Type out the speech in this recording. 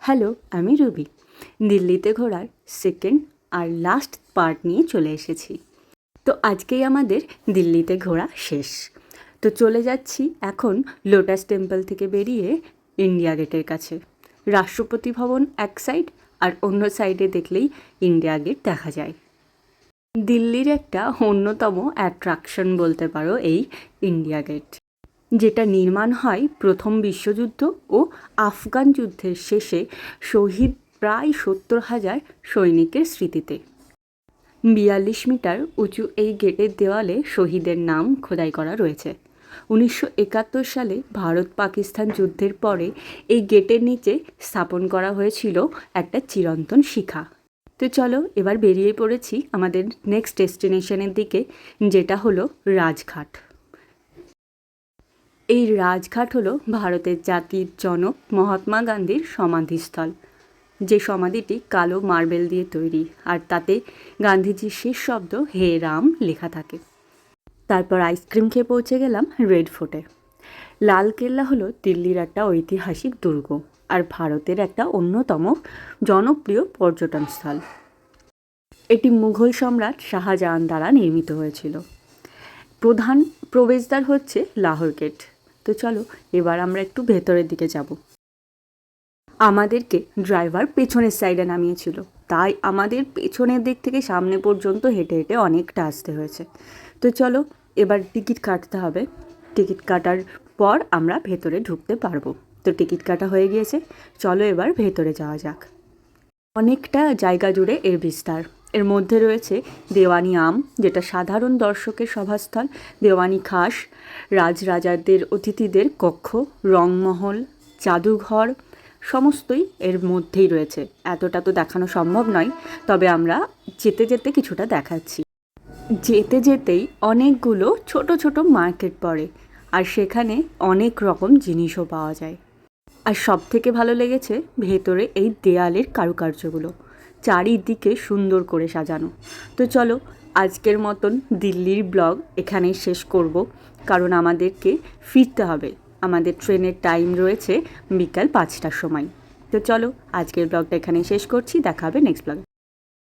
Hello, আমি Ruby. দিল্লিতে ঘোরার সেকেন্ড আর লাস্ট পার্ট নিয়ে চলে এসেছি। তো আজকেই আমাদের দিল্লিতে ঘোরা শেষ। তো চলে যাচ্ছি এখন লোটাস টেম্পল থেকে বেরিয়ে ইন্ডিয়া গেটের কাছে। রাষ্ট্রপতি ভবন এক সাইড আর অন্য সাইডে দেখলেই ইন্ডিয়া গেট দেখা যায়। দিল্লির একটা অন্যতম অ্যাট্রাকশন বলতে পারো এই ইন্ডিয়া গেট, যেটা নির্মাণ হয় প্রথম বিশ্বযুদ্ধ ও আফগান যুদ্ধের শেষে শহীদ প্রায় 70,000 সৈনিকের স্মৃতিতে। 42 মিটার উঁচু এই গেটের দেওয়ালে শহীদের নাম খোদাই করা রয়েছে। 1971 সালে ভারত পাকিস্তান যুদ্ধের পরে এই গেটের নিচে স্থাপন করা হয়েছিল একটা চিরন্তন শিখা। তো চলো এবার বেরিয়ে পড়েছি আমাদের নেক্সট ডেস্টিনেশনের দিকে, যেটা হলো রাজঘাট। এই রাজঘাট হলো ভারতের জাতির জনক মহাত্মা গান্ধীর সমাধিস্থল, যে সমাধিটি কালো মার্বেল দিয়ে তৈরি, আর তাতে গান্ধীজির শেষ শব্দ হে রাম লেখা থাকে। তারপর আইসক্রিম খেয়ে পৌঁছে গেলাম রেড ফোর্টে। লাল কেল্লা হলো দিল্লির একটা ঐতিহাসিক দুর্গ আর ভারতের একটা অন্যতম জনপ্রিয় পর্যটনস্থল। এটি মুঘল সম্রাট শাহজাহান দ্বারা নির্মিত হয়েছিল। প্রধান প্রবেশদ্বার হচ্ছে লাহোর গেট। তো চলো এবার আমরা একটু ভেতরের দিকে যাব। আমাদেরকে ড্রাইভার পেছনের সাইডে নামিয়েছিল, তাই আমাদের পেছনের দিক থেকে সামনে পর্যন্ত হেঁটে হেঁটে অনেকটা আসতে হয়েছে। তো চলো এবার টিকিট কাটতে হবে। টিকিট কাটার পর আমরা ভেতরে ঢুকতে পারবো। তো টিকিট কাটা হয়ে গিয়েছে, চলো এবার ভেতরে যাওয়া যাক। অনেকটা জায়গা জুড়ে এর বিস্তার। এর মধ্যে রয়েছে দেওয়ানি আম, যেটা সাধারণ দর্শকের সভাস্থল, দেওয়ানি খাস, রাজরাজাদের অতিথিদের কক্ষ, রংমহল, জাদুঘর, সমস্তই এর মধ্যেই রয়েছে। এতটা তো দেখানো সম্ভব নয়, তবে আমরা যেতে যেতে কিছুটা দেখাচ্ছি। যেতে যেতেই অনেকগুলো ছোট ছোট মার্কেট পড়ে, আর সেখানে অনেক রকম জিনিসও পাওয়া যায়। আর সব থেকে ভালো লেগেছে ভেতরে এই দেয়ালের কারুকার্যগুলো, চারিদিকে সুন্দর করে সাজানো। তো চলো আজকের মতন দিল্লির ব্লগ এখানেই শেষ করব, কারণ আমাদেরকে ফিরতে হবে। আমাদের ট্রেনের টাইম রয়েছে বিকাল 5টার সময়। তো চলো আজকের ব্লগটা এখানেই শেষ করছি, দেখা হবে নেক্সট ব্লগে।